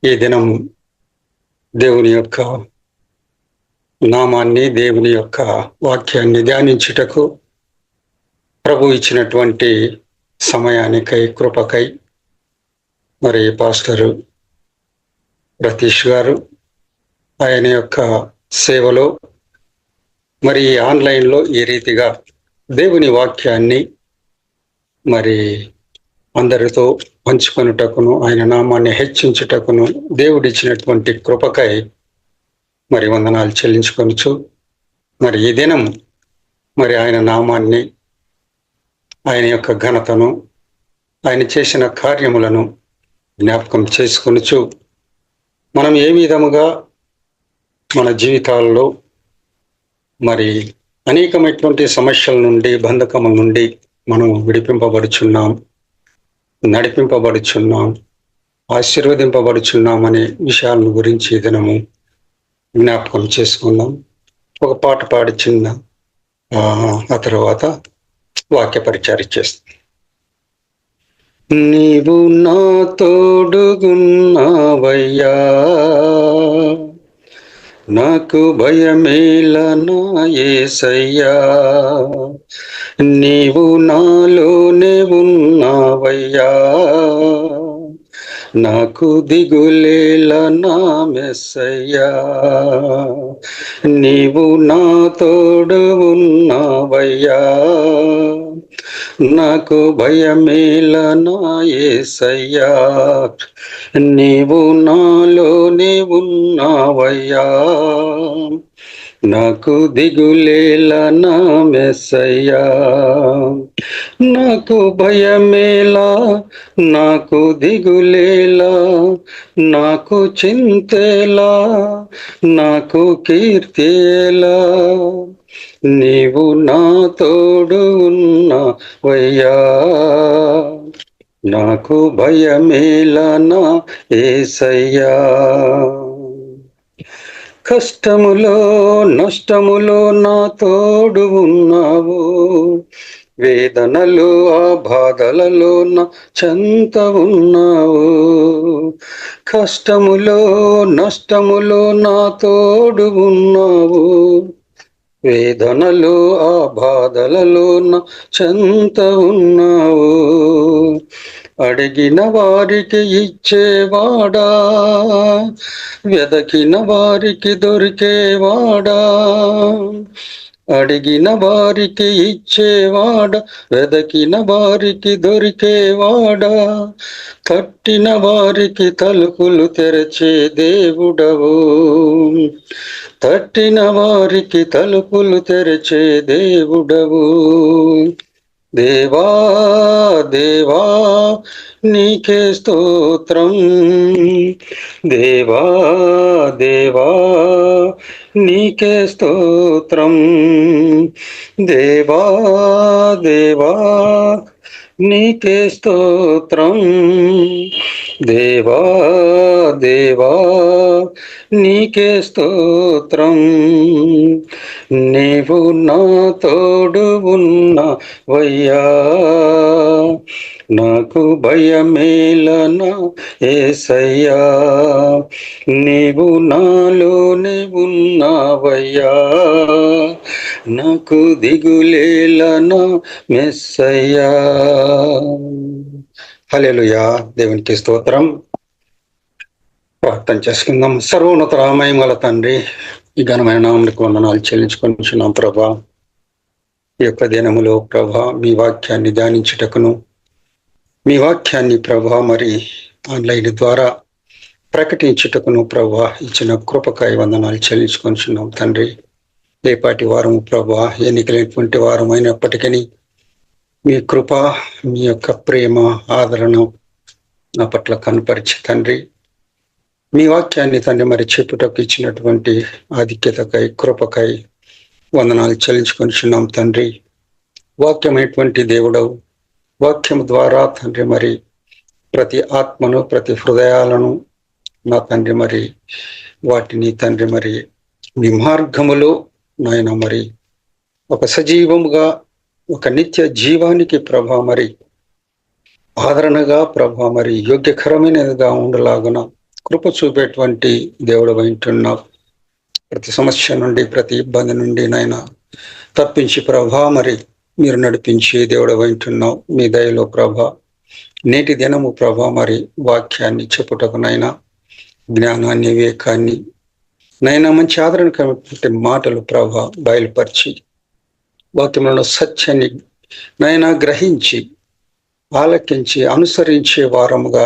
ఈ దినం దేవుని యొక్క నామాన్ని, దేవుని యొక్క వాక్యాన్ని ధ్యానించుటకు ప్రభు ఇచ్చినటువంటి సమయానికై, కృపకై మరి పాస్టరు రతీష్ గారు ఆయన యొక్క సేవలో మరి ఆన్లైన్లో ఈ రీతిగా దేవుని వాక్యాన్ని మరి అందరితో పంచుకొనుటకును, ఆయన నామాన్ని హెచ్చించుటకును దేవుడిచ్చినటువంటి కృపకై మరి వందనాలు చెల్లించుకొనుచు మరి ఈ దినం మరి ఆయన నామాన్ని, ఆయన యొక్క ఘనతను, ఆయన చేసిన కార్యములను జ్ఞాపకం చేసుకొనుచు మనం ఏ విధముగా మన జీవితాల్లో మరి అనేకమైనటువంటి సమస్యల నుండి, బంధకముల నుండి మనం విడిపింపబడుచున్నాం, నడిపింపబడుచున్నాం, ఆశీర్వదింపబడుచున్నాం అనే విషయాలను గురించి ఈ దినము జ్ఞాపకం చేసుకుందాం. ఒక పాట పాడి చిన్న ఆ తర్వాత వాక్య పరిచయం చేస్తాం. నీవు నా తోడుగున్నావయ్యా, నాకు భయమేలా నా యేసయ్యా, నీవు నాలోనే ఉన్నావయ్యా, నాకు దిగులేలా నా మెస్సయ్యా, నీవు నా తోడు ఉన్నావయ్యా, నాకు భయమేలా నా యేసయ్యా, నీవు నాలోనే ఉన్నావయ్యా, నాకు దిగులేలా నా మెస్సయ్యా, నాకు భయమేలా, నాకు దిగులేలా, నాకు చింతేలా, నాకు కీర్తేలా, నీవు నా తోడు ఉన్నావయ్యా, నాకు భయమేలా నా యేసయ్యా. కష్టములో నష్టములో నా తోడు ఉన్నావు, వేదనలు ఆ బాధలలో నా చెంత ఉన్నావు, కష్టములో నష్టములో నా తోడు ఉన్నావు, వేదనలు ఆ బాధలలో నా చెంత ఉన్నావు, అడిగిన వారికి ఇచ్చేవాడా, వెదకిన వారికి దొరికేవాడా, అడిగిన వారికి ఇచ్చేవాడా, వెదకిన వారికి దొరికేవాడా, తట్టిన వారికి తలుపులు తెరచే దేవుడవు, తట్టిన వారికి తలుపులు తెరచే దేవుడవు. దేవా దేవా నీకే స్తోత్రం, దేవా దేవా నీకే స్తోత్రం, దేవా దేవా నీకే స్తోత్రం, దేవా దేవా నీకే స్తోత్రం, నీవు నా తోడు ఉన్నావయ్యా, నాకు భయమేలా నా యేసయ్యా, నీవు నాలోనే ఉన్నావయ్యా, నాకు దిగులేలా నా మెస్సయ్యా. హల్లెలూయా. దేవునికి స్తోత్రం. ప్రార్థన చేసుకుందాం. సర్వోన్నత రామయమల తండ్రి, ఈ ఘనమైన నామమునకు వందనాలు చెల్లించుకొనిచున్నాం ప్రభా. ఈ యొక్క దినములో ప్రభా మీ వాక్యాన్ని ధ్యానించుటకును, మీ వాక్యాన్ని ప్రభా మరి ఆన్లైన్ ద్వారా ప్రకటించుటకును ప్రభా ఇచ్చిన కృపకాయ వందనాలు చెల్లించుకొనిచున్నాం తండ్రి. ఏపాటి వారము ప్రభా, ఎన్నికలైనటువంటి వారం అయినప్పటికీ మీ కృప, మీ యొక్క ప్రేమ, ఆదరణ నా పట్ల కనపరిచి తండ్రి, మీ వాక్యాన్ని తండ్రి మరి చెప్పుటకు ఇచ్చినటువంటి ఆధిక్యతకై, కృపకై వందనాలు చెల్లించుకొనిచున్నాం తండ్రి. వాక్యమైనటువంటి దేవుడవు, వాక్యం ద్వారా తండ్రి మరి ప్రతి ఆత్మను, ప్రతి హృదయాలను నా తండ్రి మరి వాటిని తండ్రి మరి మీ మార్గములో నాయన మరి ఒక సజీవముగా, ఒక నిత్య జీవానికి ప్రభా మరి ఆదరణగా ప్రభా మరి యోగ్యకరమైనదిగా ఉండలాగున కృప చూపేటువంటి దేవుడు వింటున్నావు. ప్రతి సమస్య నుండి, ప్రతి ఇబ్బంది నుండి నాయన తప్పించి ప్రభా మరి మీరు నడిపించి దేవుడు వింటున్నావు. మీ దయలో ప్రభా నేటి దినము ప్రభా మరి వాక్యాన్ని చెప్పుటకు నైనా జ్ఞానాన్ని, వివేకాన్ని నైనా మంచి ఆదరణకరమైనటువంటి మాటలు ప్రభా బయలుపరిచి వాక్యంలో సత్యాన్ని నైనా గ్రహించి ఆలకించి అనుసరించే వారముగా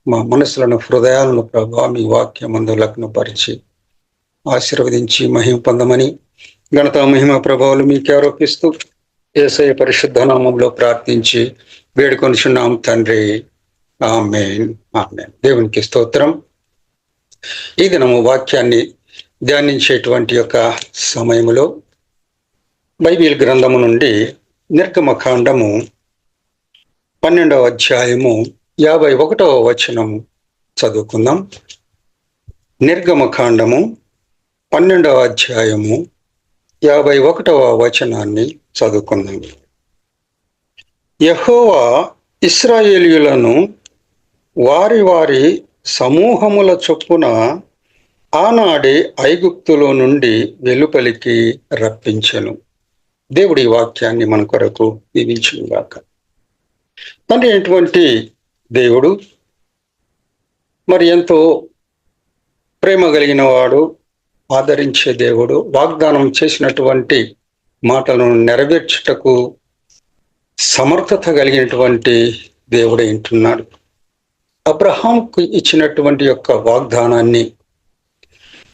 మా మనసులను, హృదయాలను ప్రభా మీ వాక్యమందు లగ్నపరిచి ఆశీర్వదించి మహిమ పొందమని ఘనత, మహిమ, ప్రభావాలు మీకు ఆరోపిస్తూ యేసయ్య పరిశుద్ధ నామంలో ప్రార్థించి వేడుకొనిచున్నాం తండ్రి. ఆమేన్, ఆమేన్. దేవునికి స్తోత్రం. ఈ దినము వాక్యాన్ని ధ్యానించేటువంటి యొక్క సమయములో బైబిల్ గ్రంథము నుండి నిర్గమకాండము 12వ అధ్యాయము 51వ వచనము చదువుకుందాం. నిర్గమకాండము 12వ అధ్యాయము 51వ వచనాన్ని చదువుకుందాం. యెహోవా ఇశ్రాయేలీయులను వారి వారి సమూహముల చొప్పున ఆనాడే ఐగుప్తులో నుండి వెలుపలికి రప్పించెను. దేవుడి వాక్యాన్ని మన కొరకు దీవించుగాక. తండ్రి అయినటువంటి దేవుడు మరి ఎంతో ప్రేమ కలిగిన వాడు, ఆదరించే దేవుడు, వాగ్దానం చేసినటువంటి మాటలను నెరవేర్చుటకు సమర్థత కలిగినటువంటి దేవుడు అంటున్నాడు. అబ్రహాంకు ఇచ్చినటువంటి యొక్క వాగ్దానాన్ని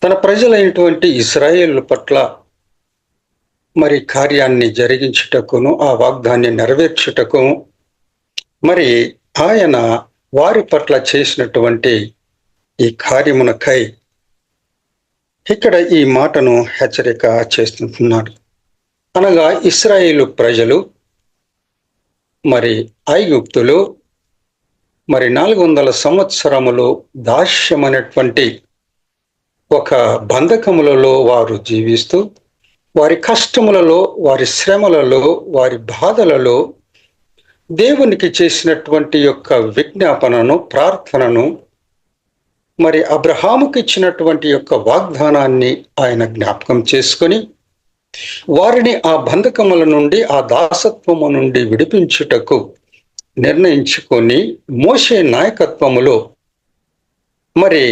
తన ప్రజలైనటువంటి ఇశ్రాయేలు పట్ల మరి కార్యాన్ని జరిగించుటకును, ఆ వాగ్దాన్ని నెరవేర్చుటకు మరి ఆయన వారి పట్ల చేసినటువంటి ఈ కార్యమునకై ఇక్కడ ఈ మాటను హెచ్చరిక చేస్తున్నాడు. అనగా ఇశ్రాయేలు ప్రజలు మరి ఐగుప్తులు మరి 400 సంవత్సరములు దాస్యమైనటువంటి ఒక బంధకములలో వారు జీవిస్తూ వారి కష్టములలో, వారి శ్రమలలో, వారి బాధలలో దేవునికి చేసినటువంటి యొక్క విజ్ఞాపనను, ప్రార్థనను మరి అబ్రహాముకి ఇచ్చినటువంటి యొక్క వాగ్దానాన్ని ఆయన జ్ఞాపకం చేసుకొని వారిని ఆ బంధకముల నుండి, ఆ దాసత్వము నుండి విడిపించుటకు నిర్ణయించుకొని మోషే నాయకత్వములో మరి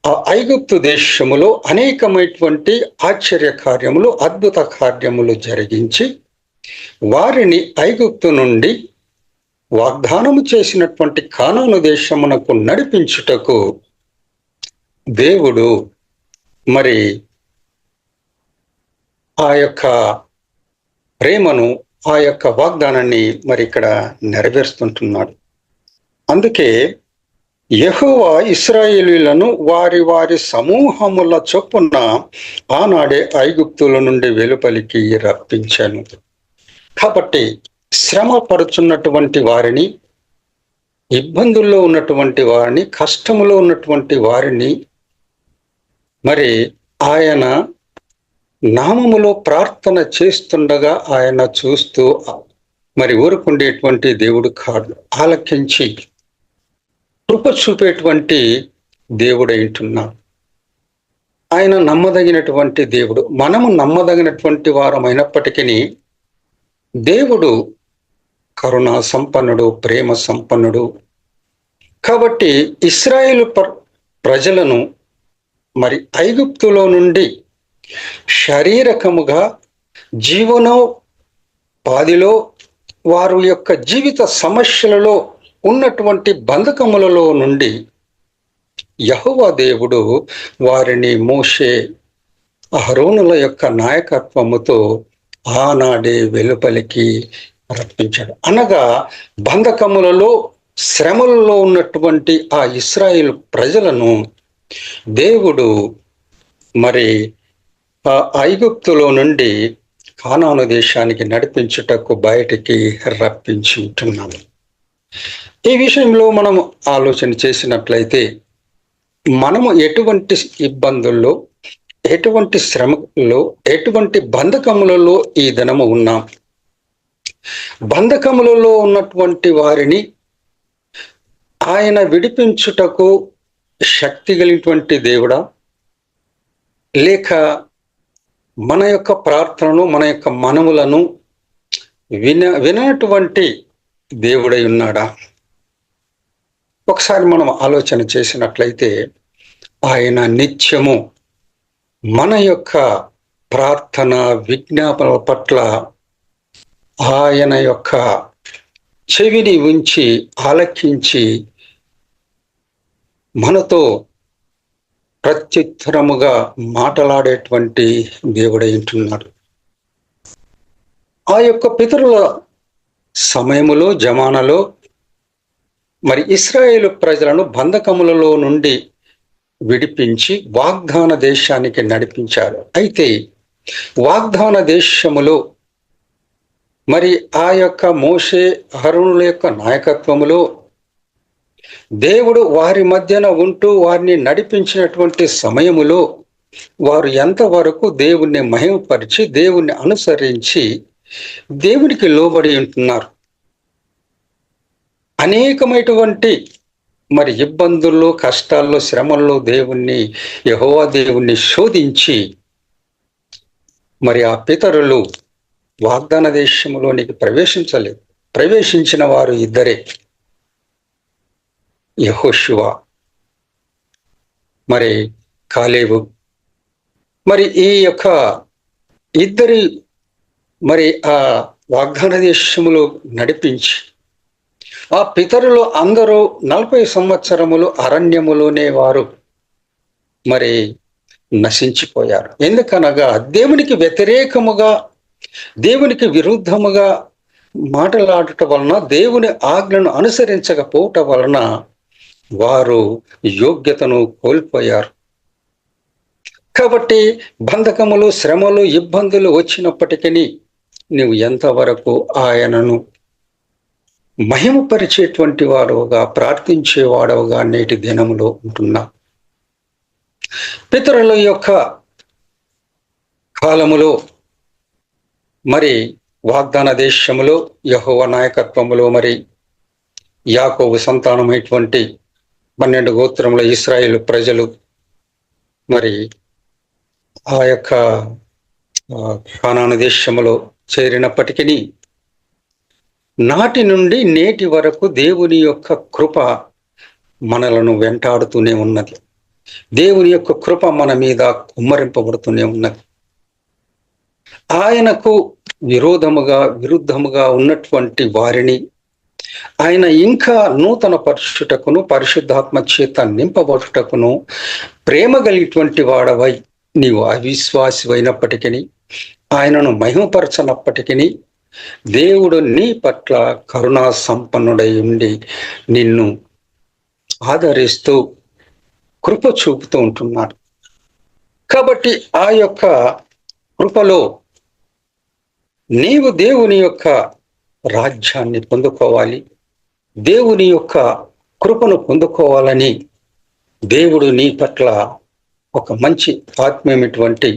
ఆ ఐగుప్తు దేశములో అనేకమైనటువంటి ఆశ్చర్య కార్యములు, అద్భుత కార్యములు జరిగించి వారిని ఐగుప్తు నుండి వాగ్దానము చేసినటువంటి కానాను దేశమునకు నడిపించుటకు దేవుడు మరి ఆ యొక్క ప్రేమను, ఆ యొక్క వాగ్దానాన్ని మరి ఇక్కడ నెరవేరుస్తుంటున్నాడు. అందుకే యెహోవా ఇశ్రాయేలీయులను వారి వారి సమూహముల చొప్పున ఆనాడే ఐగుప్తుల నుండి వెలుపలికి రప్పించాను. కాబట్టి శ్రమ పడుచున్నటువంటి వారిని, ఇబ్బందుల్లో ఉన్నటువంటి వారిని, కష్టములో ఉన్నటువంటి వారిని మరి ఆయన నామములో ప్రార్థన చేస్తుండగా ఆయన చూస్తూ మరి ఊరుకుండేటువంటి దేవుడు కాదు. ఆలకించి కృప చూపేటువంటి దేవుడు అంటున్నాడు. ఆయన నమ్మదగినటువంటి దేవుడు. మనము నమ్మదగినటువంటి వారమైనప్పటికీ దేవుడు కరుణా సంపన్నుడు, ప్రేమ సంపన్నుడు. కాబట్టి ఇశ్రాయేలు ప్రజలను మరి ఐగుప్తులో నుండి శారీరకముగా జీవనోపాధిలో వారి యొక్క జీవిత సమస్యలలో ఉన్నటువంటి బంధకములలో నుండి యెహోవా దేవుడు వారిని మోషే, అహరోనుల యొక్క నాయకత్వముతో ఆనాడే వెలుపలికి రప్పించాడు. అనగా బంధకములలో, శ్రమలలో ఉన్నటువంటి ఆ ఇశ్రాయేలు ప్రజలను దేవుడు మరి ఆ ఐగుప్తులో నుండి కానాను దేశానికి నడిపించుటకు బయటికి రప్పించి ఉంటున్నాము. ఈ విషయంలో మనము ఆలోచన చేసినట్లయితే మనము ఎటువంటి ఇబ్బందుల్లో, ఎటువంటి శ్రమలో, ఎటువంటి బంధకములలో ఈ దినము ఉన్నాం. బంధకములలో ఉన్నటువంటి వారిని ఆయన విడిపించుటకు శక్తి కలిగినటువంటి దేవుడా, లేక మన యొక్క ప్రార్థనను, మన యొక్క మనములను వినటువంటి దేవుడై ఉన్నాడా? ఒకసారి మనం ఆలోచన చేసినట్లయితే ఆయన నిత్యము మన యొక్క ప్రార్థన విజ్ఞాపనల పట్ల ఆయన యొక్క చెవిని ఉంచి ఆలకించి మనతో ప్రత్యుత్తరముగా మాట్లాడేటువంటి దేవుడై ఉంటున్నాడు. ఆ యొక్క పితరుల సమయములో, జమానాలో మరి ఇశ్రాయేలు ప్రజలను బంధకములలో నుండి విడిపించి వాగ్దాన దేశానికి నడిపించారు. అయితే వాగ్దాన దేశములో మరి ఆ యొక్క మోషే, అహరోనుల యొక్క నాయకత్వములో దేవుడు వారి మధ్యన ఉంటూ వారిని నడిపించినటువంటి సమయములో వారు ఎంతవరకు దేవుణ్ణి మహిమపరిచి, దేవుణ్ణి అనుసరించి దేవునికి లోబడి ఉంటున్నారు. అనేకమైనటువంటి మరి ఇబ్బందుల్లో, కష్టాల్లో, శ్రమల్లో దేవుణ్ణి, యెహోవా దేవుణ్ణి శోధించి మరి ఆ పితరులు వాగ్దాన దేశంలోనికి ప్రవేశించలేదు. ప్రవేశించిన వారు ఇద్దరే, యెహోషువ మరి కాలేబు. మరి ఈ యొక్క ఇద్దరి మరి ఆ వాగ్దాన దేశములో నడిపించి ఆ పితరులు అందరూ 40 సంవత్సరములు అరణ్యములోనే వారు మరి నశించిపోయారు. ఎందుకనగా దేవునికి వ్యతిరేకముగా, దేవునికి విరుద్ధముగా మాట్లాడటం వలన, దేవుని ఆజ్ఞను అనుసరించకపోవటం వలన వారు యోగ్యతను కోల్పోయారు. కాబట్టి బంధకములు, శ్రమలు, ఇబ్బందులు వచ్చినప్పటికీ నువ్వు ఎంతవరకు ఆయనను మహిమపరిచేటువంటి వాడవుగా, ప్రార్థించేవాడవుగా నేటి దినములో ఉంటున్నా. పితరుల యొక్క కాలములో మరి వాగ్దాన దేశములో యెహోవా నాయకత్వములో మరి యాకోబు సంతానమైనటువంటి 12 గోత్రముల ఇశ్రాయేలు ప్రజలు మరి ఆ యొక్క కానాను దేశములో చేరినప్పటికీ నాటి నుండి నేటి వరకు దేవుని యొక్క కృప మనలను వెంటాడుతూనే ఉన్నది. దేవుని యొక్క కృప మన మీద కుమ్మరింపబడుతూనే ఉన్నది. ఆయనకు విరుద్ధముగా ఉన్నటువంటి వారిని ఆయన ఇంకా నూతన పరచుటకును, పరిశుద్ధాత్మ చేత నింపబడుటకును ప్రేమ కలిగినటువంటి వాడవై నీవు అవిశ్వాసివైనప్పటికీ, ఆయనను మహిమపరచనప్పటికీ దేవుడు నీ పట్ల కరుణా సంపన్నుడై ఉండి నిన్ను ఆదరిస్తూ కృప చూపుతూ ఉంటున్నాడు. కాబట్టి ఆ యొక్క కృపలో నీవు దేవుని యొక్క రాజ్యాన్ని పొందుకోవాలి, దేవుని యొక్క కృపను పొందుకోవాలని దేవుడు నీ పట్ల ఒక మంచి ఆత్మీయమైనటువంటి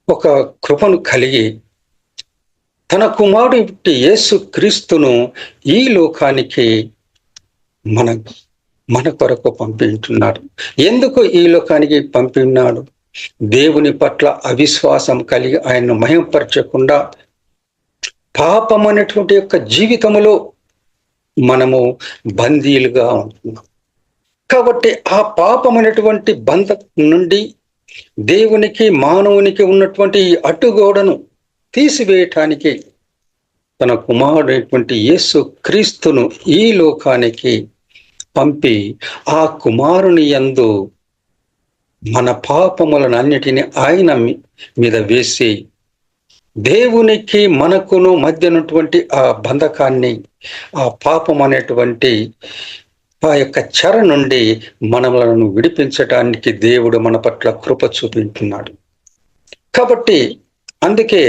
ఒక కృపను కలిగి తన కుమారుడు యేసు క్రీస్తును ఈ లోకానికి మన కొరకు పంపించున్నాడు. ఎందుకు ఈ లోకానికి పంపినాడు? దేవుని పట్ల అవిశ్వాసం కలిగి ఆయన్ను మహిమపరచకుండా పాపం అనేటువంటి యొక్క జీవితములో మనము బందీలుగా ఉంటున్నాం. కాబట్టి ఆ పాపం అనేటువంటి బంధం నుండి దేవునికి, మానవునికి ఉన్నటువంటి ఈ అడ్డుగోడను తీసివేయటానికి తన కుమారుడైనటువంటి యేసు క్రీస్తును ఈ లోకానికి పంపి ఆ కుమారుని యందు మన పాపములనన్నిటిని ఆయన మీద వేసి దేవునికి మనకును మధ్యనటువంటి ఆ బంధకాన్ని, ఆ పాపం అనేటువంటి ఆ యొక్క చెర నుండి మనలను విడిపించటానికి దేవుడు మన పట్ల కృప చూపించున్నాడు. కాబట్టి అందుకే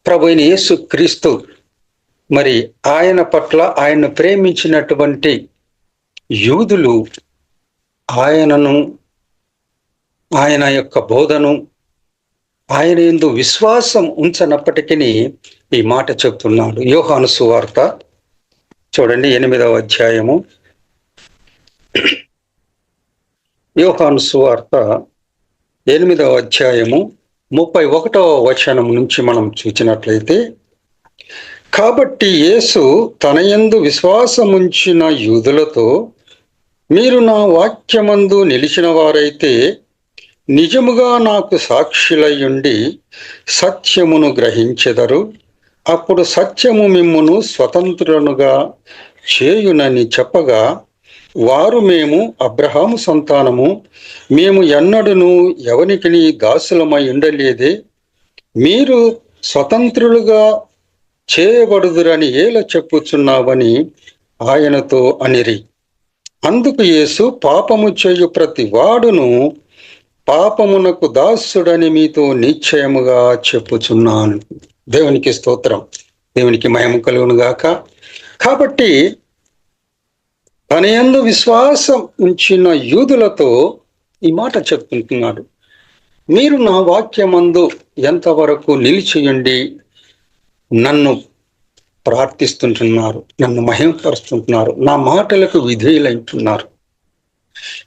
ప్రభువైన యేసు క్రీస్తు మరి ఆయన పట్ల, ఆయన్ను ప్రేమించినటువంటి యూదులు ఆయనను, ఆయన యొక్క బోధను, ఆయన యందు విశ్వాసం ఉంచనప్పటికీ ఈ మాట చెప్తున్నాడు. యోహాను సువార్త చూడండి 8వ అధ్యాయము యోహాను సువార్త 8వ అధ్యాయము 31వ వచనం నుంచి మనం చూసినట్లయితే, కాబట్టి యేసు తన యందు విశ్వాసముంచిన యూదులతో, మీరు నా వాక్యమందు నిలిచిన వారైతే నిజముగా నాకు సాక్షులయ్యుండి సత్యమును గ్రహించెదరు. అప్పుడు సత్యము మిమ్మును స్వతంత్రులుగా చేయునని చెప్పగా, వారు మేము అబ్రహాము సంతానము, మేము ఎన్నడూను ఎవనికిని దాసులమై ఉండలేదే, మీరు స్వతంత్రులుగా చేయబడుదురని ఏల చెప్పుచున్నావని ఆయనతో అనిరి. అందుకు యేసు, పాపము చేయు ప్రతి వాడును పాపమునకు దాసుడని మీతో నిశ్చయముగా చెప్పుచున్నాను. దేవునికి స్తోత్రం, దేవునికి మహిమ కలుగును గాక. కాబట్టి తన యందు విశ్వాసం ఉంచిన యూదులతో ఈ మాట చెప్తుంటున్నాడు. మీరు నా వాక్యమందు ఎంతవరకు నిలిచియుండి నన్ను ప్రార్థిస్తుంటున్నారు, నన్ను మహిమపరుస్తుంటున్నారు, నా మాటలకు విధేయులైంటున్నారు.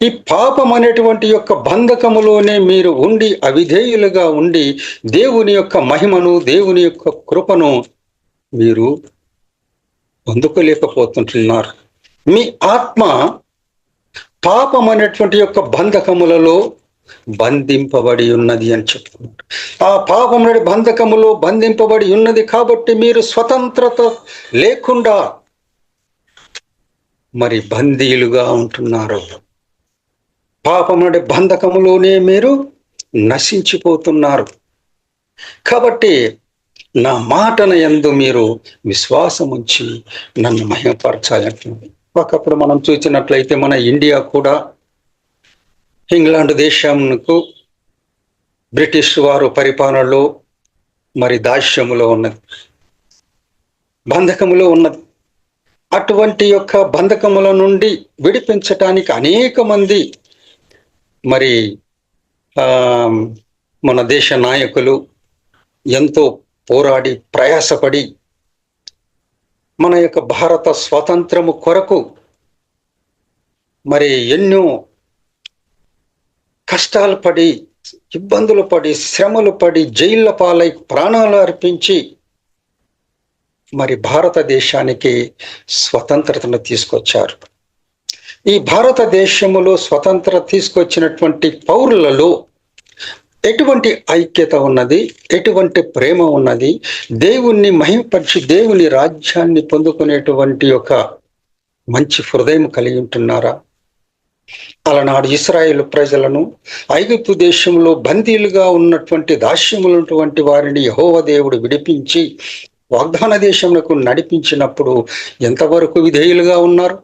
ఈ పాపం అనేటువంటి యొక్క బంధకములోనే మీరు ఉండి అవిధేయులుగా ఉండి దేవుని యొక్క మహిమను, దేవుని యొక్క కృపను మీరు పొందుకోలేకపోతుంటున్నారు. మీ ఆత్మ పాపం అనేటువంటి యొక్క బంధకములలో బంధింపబడి ఉన్నది అని చెప్తున్నారు. ఆ పాపం అనే బంధకములో బంధింపబడి ఉన్నది కాబట్టి మీరు స్వతంత్రత లేకుండా మరి బందీలుగా ఉంటున్నారు. పాపం అనే బంధకములోనే మీరు నశించిపోతున్నారు. కాబట్టి నా మాటన యందు మీరు విశ్వాసం ఉంచి నన్ను మహిమపరచాలంటుంది. ఒకప్పుడు మనం చూసినట్లయితే మన ఇండియా కూడా ఇంగ్లాండ్ దేశంకు బ్రిటిష్ వారు పరిపాలనలో మరి దాస్యములో ఉన్నది, బంధకములో ఉన్నది. అటువంటి యొక్క బంధకముల నుండి విడిపించటానికి అనేక మంది మరి మన దేశ నాయకులు ఎంతో పోరాడి ప్రయాసపడి మన యొక్క భారత స్వాతంత్రము కొరకు మరి ఎన్నో కష్టాలు పడి, ఇబ్బందులు పడి, శ్రమలు పడి, జైళ్ళ పాలై ప్రాణాలు అర్పించి మరి భారతదేశానికి స్వతంత్రతను తీసుకొచ్చారు. ఈ భారతదేశములో స్వతంత్రత తీసుకొచ్చినటువంటి పౌరులలో ఎటువంటి ఐక్యత ఉన్నది, ఎటువంటి ప్రేమ ఉన్నది, దేవుణ్ణి మహిమపరిచి దేవుని రాజ్యాన్ని పొందుకునేటువంటి ఒక మంచి హృదయం కలిగి ఉంటున్నారా? అలనాడు ఇశ్రాయేలు ప్రజలను ఐగుప్తు దేశంలో బందీలుగా ఉన్నటువంటి దాస్యములటువంటి వారిని యెహోవా దేవుడు విడిపించి వాగ్దాన దేశములకు నడిపించినప్పుడు ఎంతవరకు విధేయులుగా ఉన్నారు?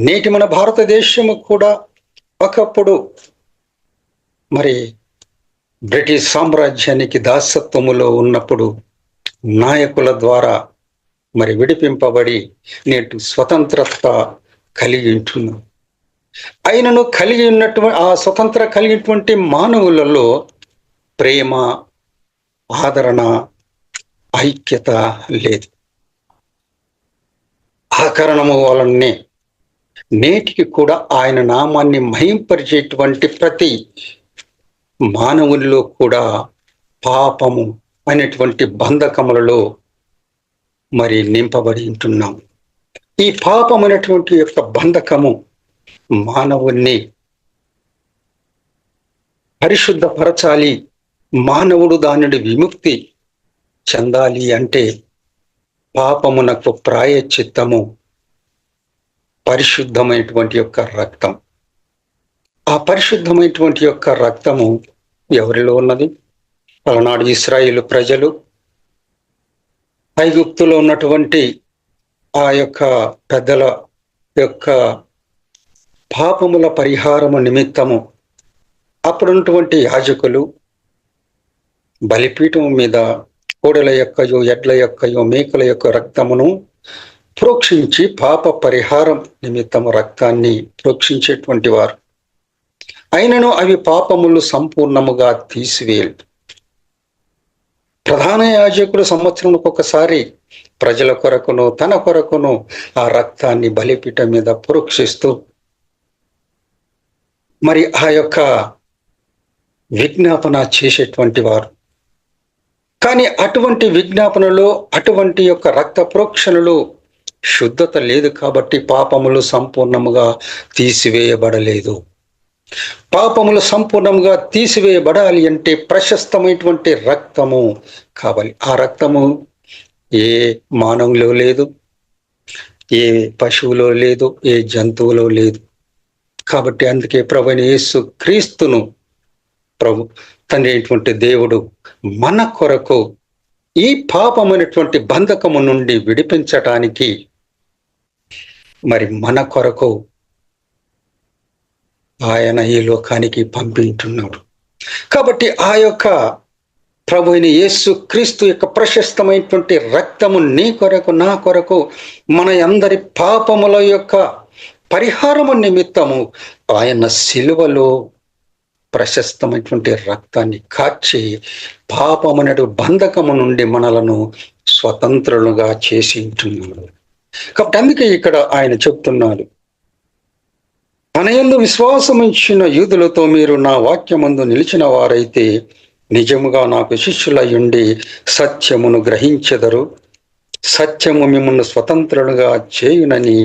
నేటి మన భారతదేశము కూడా ఒకప్పుడు మరి బ్రిటిష్ సామ్రాజ్యానికి దాసత్వములో ఉన్నప్పుడు నాయకుల ద్వారా మరి విడిపింపబడి నేటి స్వతంత్రత కలిగి ఉంటున్నాం. ఆయనను కలిగి ఉన్నటువంటి ఆ స్వతంత్ర కలిగినటువంటి మానవులలో ప్రేమ, ఆదరణ, ఐక్యత లేదు. ఆ కారణము వలనే నేటికి కూడా ఆయన నామాన్ని మహింపరిచేటువంటి ప్రతి మానవుల్లో కూడా పాపము అనేటువంటి బంధకములలో మరి నింపబడి ఉంటున్నాం. ఈ పాపం అనేటువంటి యొక్క బంధకము మానవుణ్ణి పరిశుద్ధపరచాలి, మానవుడు దానిని విముక్తి చెందాలి అంటే పాపమునకు ప్రాయశ్చిత్తము పరిశుద్ధమైనటువంటి యొక్క రక్తం. ఆ పరిశుద్ధమైనటువంటి యొక్క రక్తము ఎవరిలో ఉన్నది? అలనాడు ఇశ్రాయేలు ప్రజలు ఐగుప్తులో ఉన్నటువంటి ఆ యొక్క పెద్దల యొక్క పాపముల పరిహారము నిమిత్తము అప్పుడున్నటువంటి యాజకులు బలిపీఠం మీద కోడెల యొక్కయో, ఎడ్ల యొక్కయో, మేకల యొక్క రక్తమును ప్రోక్షించి పాప పరిహారం నిమిత్తము రక్తాన్ని ప్రోక్షించేటువంటి వారు. అయినను అవి పాపములు సంపూర్ణముగా తీసివేయలు. ప్రధాన యాజకుడు సంవత్సరానికి ఒకసారి ప్రజల కొరకును తన కొరకును ఆ రక్తాన్ని బలిపీఠం మీద ప్రోక్షిస్తూ మరి ఆ యొక్క విజ్ఞాపన చేసేటువంటి వారు. కానీ అటువంటి విజ్ఞాపనలో, అటువంటి యొక్క రక్త ప్రోక్షణలో శుద్ధత లేదు కాబట్టి పాపములు సంపూర్ణముగా తీసివేయబడలేదు. పాపములు సంపూర్ణంగా తీసివేయబడాలి అంటే ప్రశస్తమైనటువంటి రక్తము కావాలి. ఆ రక్తము ఏ మానవులో లేదు, ఏ పశువులో లేదు, ఏ జంతువులో లేదు. కాబట్టి అందుకే ప్రభువైన యేసు క్రీస్తును ప్రభు తండ్రి అయినటువంటి దేవుడు మన కొరకు ఈ పాపమైనటువంటి బంధకము నుండి విడిపించటానికి మరి మన కొరకు ఆయన ఈ లోకానికి పంపించున్నాడు. కాబట్టి ఆ యొక్క ప్రభు అయిన యేసు క్రీస్తు యొక్క ప్రశస్తమైనటువంటి రక్తము నీ కొరకు, నా కొరకు, మన అందరి పాపముల యొక్క పరిహారము నిమిత్తము ఆయన సిలువలో ప్రశస్తమైనటువంటి రక్తాన్ని కార్చి పాపమనడు బంధకము నుండి మనలను స్వతంత్రులుగా చేసి ఉంటున్నాడు. కాబట్టి అందుకే ఇక్కడ ఆయన చెప్తున్నాడు, తన యందు విశ్వాసముంచిన యూదులతో మీరు నా వాక్యమందు నిలిచిన వారైతే నిజముగా నాకు శిష్యులయ్యుండి సత్యమును గ్రహించెదరు. సత్యము మిమ్మల్ని స్వతంత్రులుగా చేయునని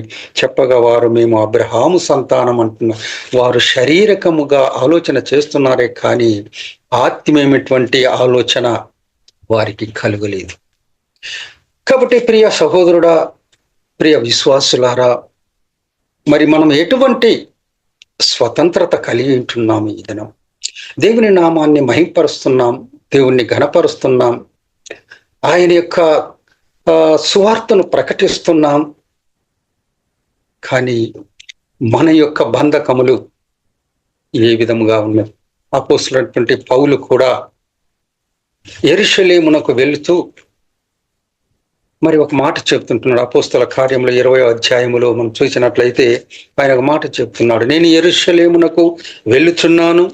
చెప్పగా వారు మేము అబ్రహాము సంతానం అంటున్నారు. వారు శారీరకముగా ఆలోచన చేస్తున్నారే కానీ ఆత్మీయమైనటువంటి ఆలోచన వారికి కలుగలేదు. కాబట్టి ప్రియ సహోదరుడా, ప్రియ విశ్వాసులారా, మరి మనం ఎటువంటి స్వతంత్రత కలిగి ఉంటున్నాము? ఈ దినం దేవుని నామాన్ని మహింపరుస్తున్నాం, దేవుణ్ణి ఘనపరుస్తున్నాం, ఆయన యొక్క సువార్తను ప్రకటిస్తున్నాం. కానీ మన యొక్క బంధకములు ఏ విధముగా ఉన్నాయి? అపోస్తలుడైనటువంటి పౌలు కూడా యెరూషలేమునకు వెళుతూ మరి ఒక మాట చెప్తుంటున్నాడు. అపోస్తల కార్యములు 20వ అధ్యాయములో మనం చూసినట్లయితే ఆయన ఒక మాట చెప్తున్నాడు, నేను యెరూషలేమునకు వెళ్ళుచున్నాను,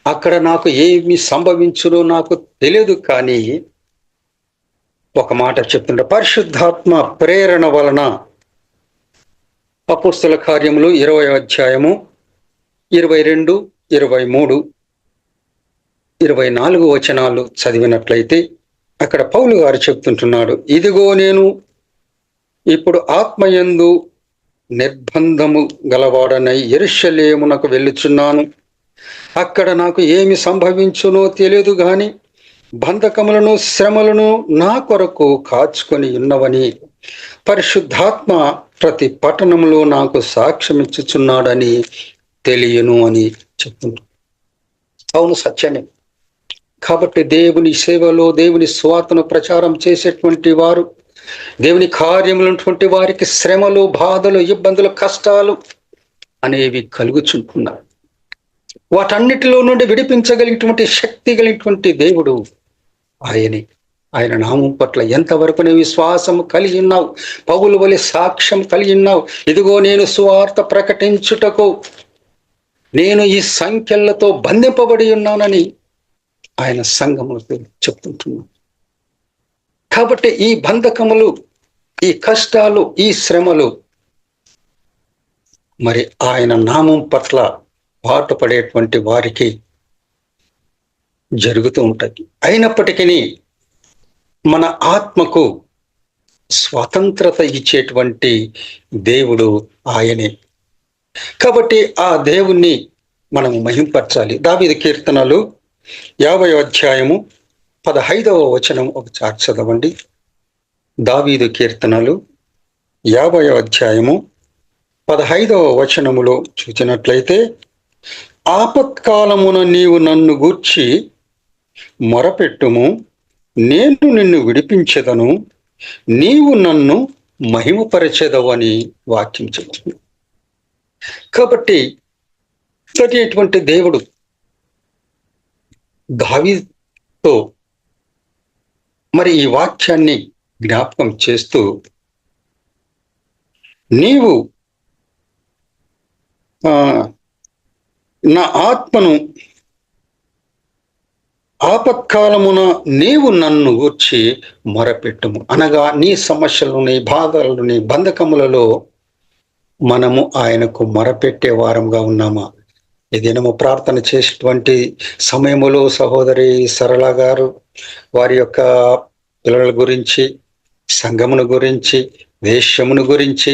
అక్కడ నాకు ఏమి సంభవించునో నాకు తెలియదు. కానీ ఒక మాట చెప్తుంటే పరిశుద్ధాత్మ ప్రేరణ వలన, అపోస్తల కార్యములు 20వ అధ్యాయము 22, 23, 24 వచనాలు చదివినట్లయితే అక్కడ పౌలు గారు చెప్తుంటున్నాడు, ఇదిగో నేను ఇప్పుడు ఆత్మయందు నిర్బంధము గలవాడనై యెరూషలేమునకు వెళ్ళుచున్నాను, అక్కడ నాకు ఏమి సంభవించునో తెలియదు గాని బంధకములను శ్రమలను నా కొరకు కాచుకొని ఉన్నవని పరిశుద్ధాత్మ ప్రతి పట్టణంలో నాకు సాక్ష్యమిచ్చుచున్నాడని తెలియను అని చెప్తున్నాడు. అవును, సత్యమే. కాబట్టి దేవుని సేవలో, దేవుని స్వార్థను ప్రచారం చేసేటువంటి వారు, దేవుని కార్యములైనటువంటి వారికి శ్రమలు, బాధలు, ఇబ్బందులు, కష్టాలు అనేవి కలుగుచుంటున్నారు. వాటన్నిటిలో నుండి విడిపించగలిగినటువంటి శక్తి కలిగినటువంటి దేవుడు ఆయనే. ఆయన నామం పట్ల ఎంతవరకు నీ విశ్వాసం కలిగి ఉన్నావు? పౌలు వలె సాక్ష్యం కలిగి ఉన్నావు? ఇదిగో నేను సువార్త ప్రకటించుటకు నేను ఈ సంఖ్యలతో బంధింపబడి ఉన్నానని ఆయన సంఘములకు చెప్తుంటున్నాడు. కాబట్టి ఈ బంధకములు, ఈ కష్టాలు, ఈ శ్రమలు మరి ఆయన నామం పట్ల పాటుపడేటువంటి వారికి జరుగుతూ ఉంటాయి. అయినప్పటికీ మన ఆత్మకు స్వతంత్రత ఇచ్చేటువంటి దేవుడు ఆయనే. కాబట్టి ఆ దేవుణ్ణి మనం మహింపరచాలి. దావీదు కీర్తనలు 50వ అధ్యాయము 15వ వచనం ఒకసారి చదవండి. దావీదు కీర్తనలు 50వ అధ్యాయము 15వ వచనములో చూసినట్లయితే, ఆపత్కాలమున నీవు నన్ను గూర్చి మొరపెట్టుము, నేను నిన్ను విడిపించెదను, నీవు నన్ను మహిమపరచెదవని వాక్యం చెప్తుంది. కాబట్టి అటువంటి దేవుడు దావీదుతో మరి ఈ వాక్యాన్ని జ్ఞాపకం చేస్తూ, నీవు నా ఆత్మను ఆపత్కాలమున నీవు నన్ను గూర్చి మొరపెట్టుము, అనగా నీ సమస్యలు, నీ బాధలు, నీ బంధకములలో మనము ఆయనకు మొరపెట్టే వారంగా ఉన్నామా? ఈ దినము ప్రార్థన చేసేటువంటి సమయములో సహోదరి సరళ గారు వారి యొక్క పిల్లల గురించి, సంఘమును గురించి, దేశమును గురించి,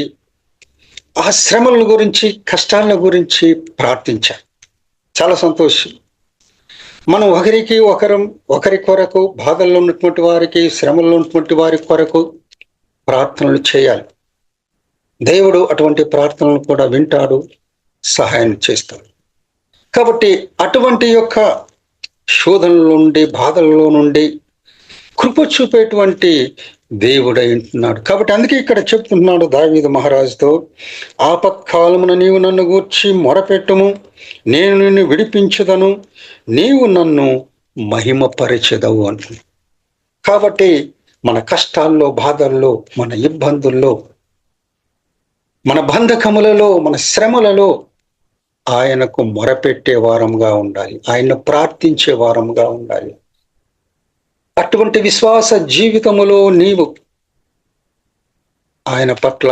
ఆ శ్రమల గురించి, కష్టాల గురించి ప్రార్థించారు. చాలా సంతోషం. మనం ఒకరి కొరకు, బాధల్లో ఉన్నటువంటి వారికి, శ్రమల్లో ఉన్నటువంటి వారి కొరకు ప్రార్థనలు చేయాలి. దేవుడు అటువంటి ప్రార్థనలు కూడా వింటాడు, సహాయం చేస్తాడు. కాబట్టి అటువంటి యొక్క శోధనల నుండి, బాధల్లో నుండి కృప చూపేటువంటి దేవుడై ఉంటున్నాడు. కాబట్టి అందుకే ఇక్కడ చెప్తున్నాడు దావీదు మహారాజుతో, ఆపత్కాలమున నీవు నన్ను గూర్చి మొరపెట్టుము, నేను నిన్ను విడిపించుదను, నీవు నన్ను మహిమపరచెదవు అంటున్నాడు. కాబట్టి మన కష్టాల్లో, బాధల్లో, మన ఇబ్బందుల్లో, మన బంధకములలో, మన శ్రమలలో ఆయనకు మొరపెట్టే వారంగా ఉండాలి, ఆయన్ను ప్రార్థించే వారంగా ఉండాలి. అటువంటి విశ్వాస జీవితములో నీవు ఆయన పట్ల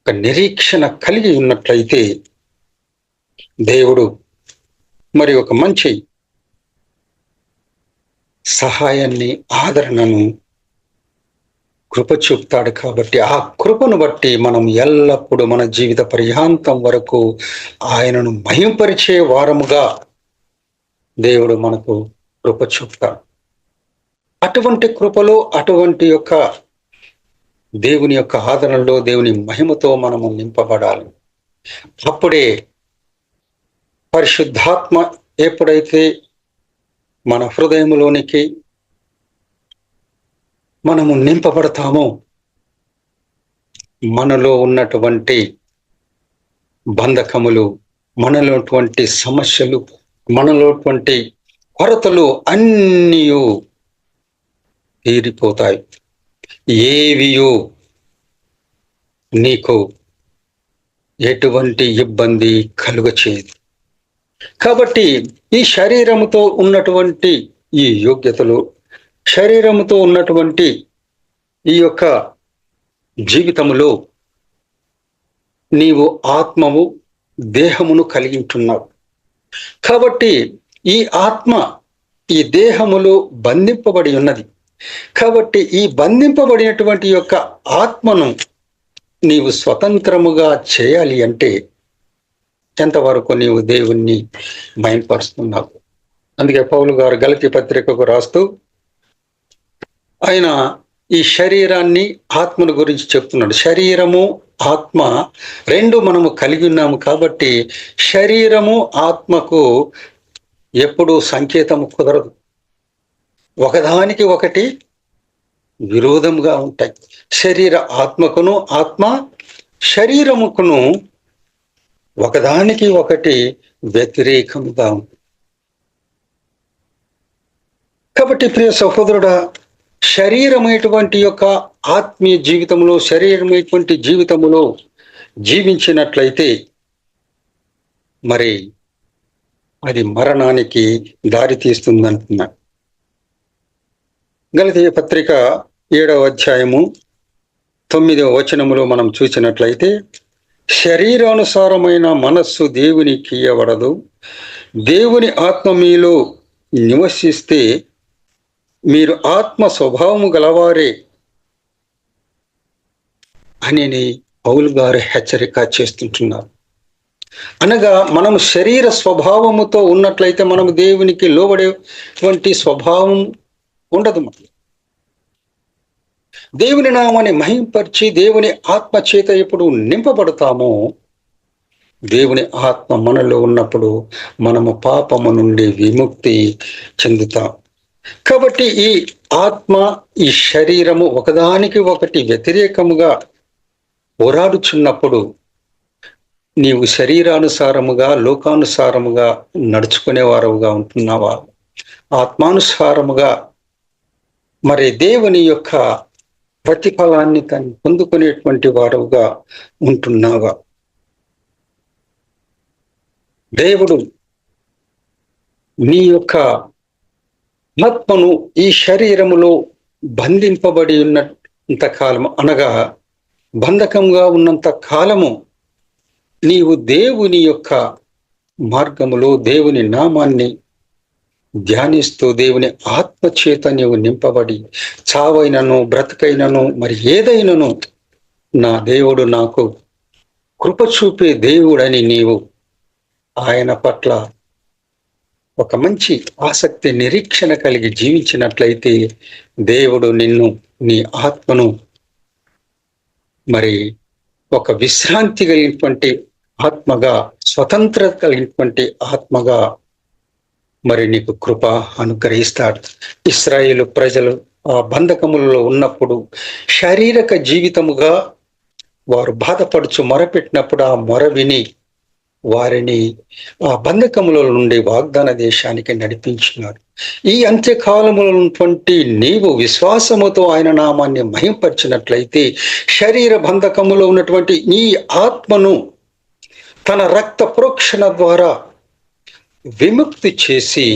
ఒక నిరీక్షణ కలిగి ఉన్నట్లయితే దేవుడు మరి ఒక మంచి సహాయాన్ని, ఆదరణను, కృప చూపుతాడు. కాబట్టి ఆ కృపను బట్టి మనం ఎల్లప్పుడూ మన జీవిత పర్యాంతం వరకు ఆయనను మహింపరిచే వారముగా దేవుడు మనకు కృప చూపుతాడు. అటువంటి కృపలో, అటువంటి యొక్క దేవుని యొక్క ఆదరణలో, దేవుని మహిమతో మనము నింపబడాలి. అప్పుడే పరిశుద్ధాత్మ ఎప్పుడైతే మన హృదయంలోనికి మనము నింపబడతామో, మనలో ఉన్నటువంటి బంధకములు, మనలో ఉన్నటువంటి సమస్యలు, మనలో ఉన్నటువంటి కొరతలు అన్నీ తీరిపోతాయి. ఏవియో నీకు ఎటువంటి ఇబ్బంది కలుగచేయదు. కాబట్టి ఈ శరీరముతో ఉన్నటువంటి ఈ యోగ్యతలు, శరీరముతో ఉన్నటువంటి ఈ యొక్క జీవితములో నీవు ఆత్మము, దేహమును కలిగి ఉంటున్నావు. కాబట్టి ఈ ఆత్మ ఈ దేహములో బంధింపబడి ఉన్నది. కాబట్టి ఈ బంధింపబడినటువంటి యొక్క ఆత్మను నీవు స్వతంత్రముగా చేయాలి అంటే ఎంతవరకు నీవు దేవుణ్ణి మహిమపరుస్తున్నావు. అందుకే పౌలు గారు గలతీ పత్రికకు రాస్తూ ఆయన ఈ శరీరాన్ని, ఆత్మను గురించి చెప్తున్నాడు. శరీరము, ఆత్మ రెండు మనము కలిగి ఉన్నాము. కాబట్టి శరీరము, ఆత్మకు ఎప్పుడూ సంకేతము కుదరదు, ఒకదానికి ఒకటి విరోధంగా ఉంటాయి. శరీర ఆత్మకును, ఆత్మ శరీరముకును ఒకదానికి ఒకటి వ్యతిరేకముగా ఉంది. కాబట్టి ప్రియ సహోదరుడా, శరీరమైనటువంటి యొక్క ఆత్మీయ జీవితంలో, శరీరమైనటువంటి జీవితంలో జీవించినట్లయితే మరి అది మరణానికి దారి తీస్తుందంటున్నా. గలతీ పత్రిక 7వ అధ్యాయము 9వ వచనములో మనం చూసినట్లయితే, శరీరానుసారమైన మనస్సు దేవునికి ఇయ్యబడదు, దేవుని ఆత్మ మీలో నివసిస్తే మీరు ఆత్మ స్వభావము గలవారే అని పౌలు గారు హెచ్చరిక చేస్తుంటున్నారు. అనగా మనము శరీర స్వభావముతో ఉన్నట్లయితే మనము దేవునికి లోబడేటువంటి స్వభావం ఉండదు. దేవుని నామాన్ని మహింపరిచి దేవుని ఆత్మ చేత ఎప్పుడు నింపబడతామో, దేవుని ఆత్మ మనలో ఉన్నప్పుడు మనము పాపము నుండి విముక్తి చెందుతాం. కాబట్టి ఈ ఆత్మ, ఈ శరీరము ఒకదానికి ఒకటి వ్యతిరేకముగా పోరాడుచున్నప్పుడు నీవు శరీరానుసారముగా, లోకానుసారముగా నడుచుకునేవారుగా ఉంటున్నావా, ఆత్మానుసారముగా మరి దేవుని యొక్క ప్రతిఫలాన్ని పొందుకునేటువంటి వారుగా ఉంటున్నావా? దేవుడు నీ యొక్క ఆత్మను ఈ శరీరములో బంధింపబడి ఉన్నంత కాలము, అనగా బంధకంగా ఉన్నంత కాలము నీవు దేవుని యొక్క మార్గములో దేవుని నామాన్ని ధ్యానిస్తూ దేవుని ఆత్మచేత నీవు నింపబడి చావైనను బ్రతుకైనను మరి ఏదైనను నా దేవుడు నాకు కృప చూపే దేవుడని నీవు ఆయన పట్ల ఒక మంచి ఆసక్తి నిరీక్షణ కలిగి జీవించినట్లయితే దేవుడు నిన్ను నీ ఆత్మను మరి ఒక విశ్రాంతి కలిగినటువంటి ఆత్మగా, స్వతంత్రత కలిగినటువంటి ఆత్మగా మరి నీకు కృప అనుగ్రహిస్తాడు. ఇశ్రాయేలు ప్రజలు ఆ బంధకములలో ఉన్నప్పుడు శారీరక జీవితముగా వారు బాధపడుచు మొరపెట్టినప్పుడు ఆ మొర విని వారిని ఆ బంధకముల నుండి వాగ్దాన దేశానికి నడిపించినాడు. ఈ అంత్యకాలములో ఉన్నటువంటి నీవు విశ్వాసముతో ఆయన నామాన్ని మహింపరిచినట్లయితే శరీర బంధకములో ఉన్నటువంటి నీ ఆత్మను తన రక్త ప్రోక్షణ ద్వారా విముక్తి చేసి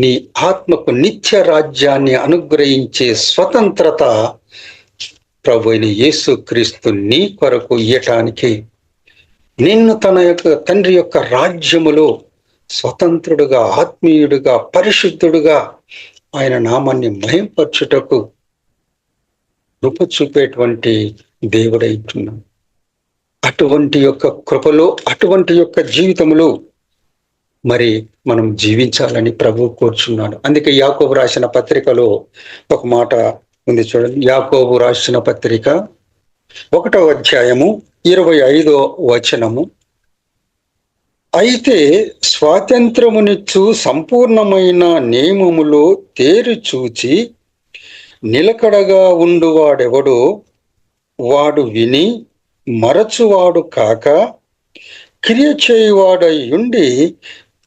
నీ ఆత్మకు నిత్య రాజ్యాన్ని అనుగ్రహించే స్వతంత్రత ప్రభు అయిన యేసుక్రీస్తు నీ కొరకు ఇయ్యటానికి నిన్ను తన యొక్క తండ్రి యొక్క రాజ్యములో స్వతంత్రుడుగా, ఆత్మీయుడుగా, పరిశుద్ధుడుగా ఆయన నామాన్ని మహింపరచుటకు కృప చూపేటువంటి దేవుడై ఉంటున్నాడు. అటువంటి యొక్క కృపలో, అటువంటి యొక్క జీవితములో మరి మనం జీవించాలని ప్రభు కోరుచున్నాడు. అందుకే యాకోబు రాసిన పత్రికలో ఒక మాట ఉంది చూడండి. యాకోబు రాసిన పత్రిక 1వ అధ్యాయము 25వ వచనము. అయితే స్వాతంత్రమునిచ్చు సంపూర్ణమైన నియమములో తేరు చూచి నిలకడగా ఉండువాడెవడో వాడు విని మరచువాడు కాక క్రియ చేయువాడై ఉండి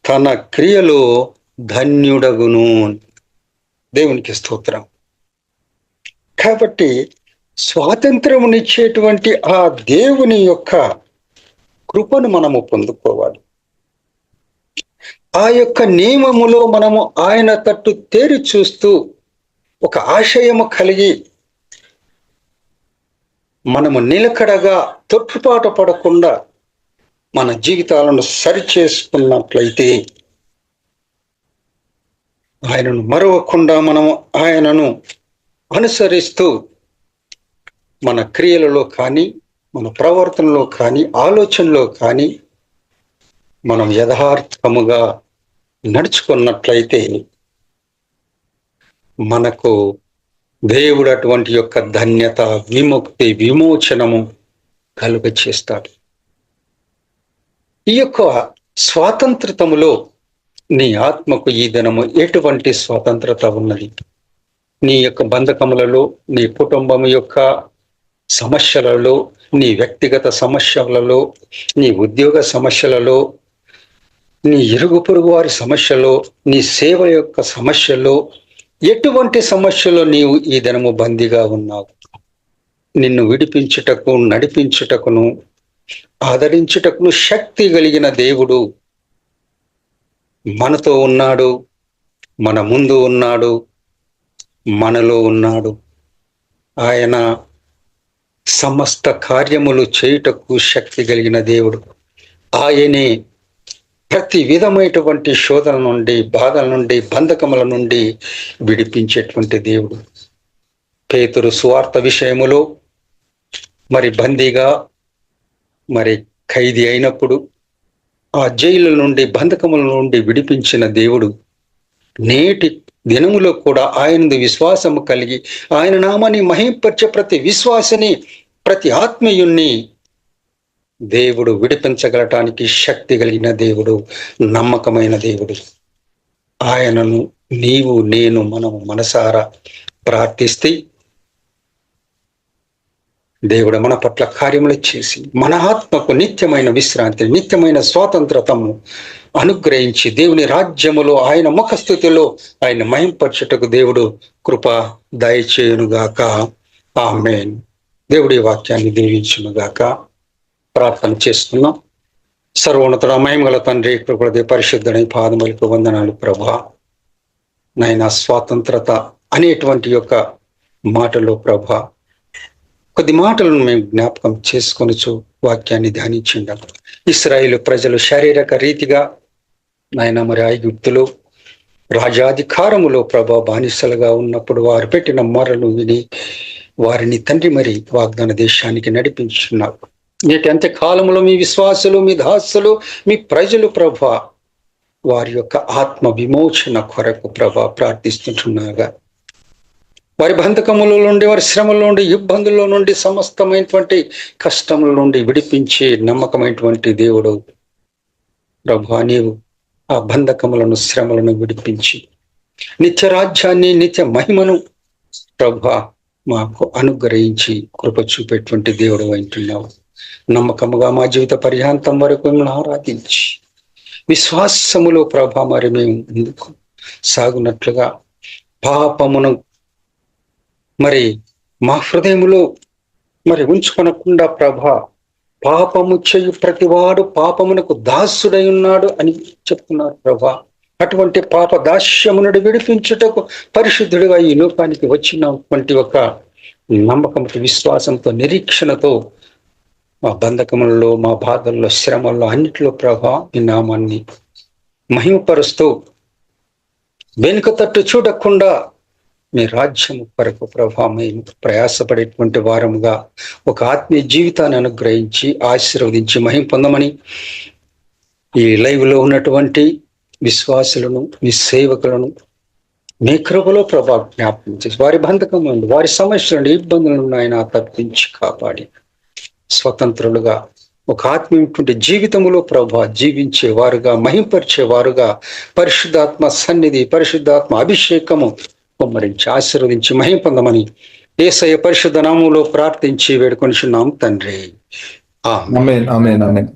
తన క్రియలో ధన్యుడగును. దేవునికి స్తోత్రం. కాబట్టి స్వాతంత్రమునిచ్చేటువంటి ఆ దేవుని యొక్క కృపను మనము పొందుకోవాలి. ఆ యొక్క నియమములో మనము ఆయన తట్టు తేరి చూస్తూ ఒక ఆశయము కలిగి మనము నిలకడగా తొట్టుపాటు పడకుండా మన జీవితాలను సరిచేసుకున్నట్లయితే ఆయనను మరవకుండా మనము ఆయనను అనుసరిస్తూ మన క్రియలలో కానీ, మన ప్రవర్తనలో కానీ, ఆలోచనలో కానీ మనం యథార్థముగా నడుచుకున్నట్లయితే మనకు దేవుడు అటువంటి యొక్క ధన్యత, విముక్తి, విమోచనము కలుగ చేస్తాడు. ఈ యొక్క స్వాతంత్రతములో నీ ఆత్మకు ఈ దినము ఎటువంటి స్వాతంత్రత ఉన్నది? నీ యొక్క బంధకములలో, నీ కుటుంబం యొక్క సమస్యలలో, నీ వ్యక్తిగత సమస్యలలో, నీ ఉద్యోగ సమస్యలలో, నీ ఇరుగు పొరుగు వారి సమస్యలో, నీ సేవ యొక్క సమస్యలో, ఎటువంటి సమస్యలో నీవు ఈ దినము బందీగా ఉన్నావు? నిన్ను విడిపించుటకు, నడిపించుటకును, ఆదరించుటకును శక్తి కలిగిన దేవుడు మనతో ఉన్నాడు, మన ముందు ఉన్నాడు, మనలో ఉన్నాడు. ఆయన సమస్త కార్యములు చేయుటకు శక్తి కలిగిన దేవుడు. ఆయనే ప్రతి విధమైనటువంటి శోధన నుండి, బాధల నుండి, బంధకముల నుండి విడిపించేటువంటి దేవుడు. పేతురు సువార్త విషయములో మరి బందీగా మరి ఖైదీ అయినప్పుడు ఆ జైలు నుండి, బంధకముల నుండి విడిపించిన దేవుడు నేటి దినములో కూడా ఆయనది విశ్వాసము కలిగి ఆయన నామాన్ని మహింపరిచే ప్రతి విశ్వాసని, ప్రతి ఆత్మీయుణ్ణి దేవుడు విడిపించగలటానికి శక్తి కలిగిన దేవుడు, నమ్మకమైన దేవుడు. ఆయనను నీవు, నేను, మనము మనసారా ప్రార్థిస్తే దేవుడు మన పట్ల కార్యములు చేసి మన ఆత్మకు నిత్యమైన విశ్రాంతి, నిత్యమైన స్వాతంత్రతము అనుగ్రహించి దేవుని రాజ్యములో ఆయన ముఖస్థుతిలో ఆయన మహింపరచుటకు దేవుడు కృప దయచేయునుగాక. ఆమేన్. దేవుడి వాక్యాన్ని దీవించునుగాక. ప్రార్థన చేస్తున్నాం. సర్వోన్నతుడ, మహిమగల తండ్రి, కృపదే పరిశుద్ధుడై పాదములకు వందనాలు ప్రభా. నాయన స్వాతంత్రత అనేటువంటి యొక్క మాటలో ప్రభా కొద్ది మాటలను మేము జ్ఞాపకం చేసుకొనొచ్చు వాక్యాన్ని ధ్యానించిండ. ఇశ్రాయేలు ప్రజలు శారీరక రీతిగా నాయన మరి ఐగుప్తులో రాజాధికారములో ప్రభా బానిసలుగా ఉన్నప్పుడు వారు పెట్టిన మొరలు విని వారిని తండ్రి మరి వాగ్దాన దేశానికి నడిపించున్నారు. నేటి అంత్యకాలంలో మీ విశ్వాసులు, మీ దాసులు, మీ ప్రజలు ప్రభా వారి యొక్క ఆత్మ విమోచన కొరకు ప్రభా ప్రార్థిస్తుంటున్నాగా, వారి బంధకముల నుండి, వారి శ్రమల నుండి, ఇబ్బందుల్లో నుండి, సమస్తమైనటువంటి కష్టముల నుండి విడిపించే నమ్మకమైనటువంటి దేవుడు ప్రభా, నీవు ఆ బంధకములను, శ్రమలను విడిపించి నిత్య రాజ్యాన్ని, నిత్య మహిమను ప్రభా మాకు అనుగ్రహించి కృప చూపేటువంటి దేవుడు అంటున్నావు. నమ్మకముగా మా జీవిత పర్యాంతం వరకు మిమ్మల్ని ఆరాధించి విశ్వాసములో ప్రభా మరి మేము ముందుకు సాగునట్లుగా పాపమును మరి మా హృదయములో మరి ఉంచుకొనకుండా ప్రభా, పాపము చేయు ప్రతివాడు పాపమునకు దాసుడై ఉన్నాడు అని చెప్తున్నారు ప్రభా. అటువంటి పాప దాస్యము నుండి విడిపించుటకు పరిశుద్ధుడిగా ఈ లోకానికి వచ్చినటువంటి ఒక నమ్మకంతో, విశ్వాసంతో, నిరీక్షణతో మా బంధకములలో, మా బాధల్లో, శ్రమల్లో అన్నిటిలో ప్రభా ఈ నామాన్ని మహిమపరుస్తూ వెనుక తట్టు చూడకుండా మీ రాజ్యము కొరకు ప్రభా మేము ప్రయాసపడేటువంటి వారముగా ఒక ఆత్మీయ జీవితాన్ని అనుగ్రహించి ఆశీర్వదించి మహిమ పొందమని ఈ లైవ్ లో ఉన్నటువంటి విశ్వాసులను, మీ సేవకులను మీ కృపలో ప్రభా జ్ఞాపకం చేసి వారి బంధకం నుండి, వారి సమస్యల నుండి, ఇబ్బందుల నుండి ఆయన తప్పించి కాపాడి స్వతంత్రులుగా ఒక ఆత్మీయటువంటి జీవితములో ప్రభా జీవించే వారుగా, మహింపరిచే వారుగా పరిశుద్ధాత్మ సన్నిధి, పరిశుద్ధాత్మ అభిషేకము కుమ్మరించి ఆశీర్వదించి మహిమ పొందమని యేసయ్య పరిశుద్ధ నామములో ప్రార్థించి వేడుకొనిచున్నాం తండ్రి. ఆమేన్. ఆమేన్. ఆమేన్. ఆమేన్.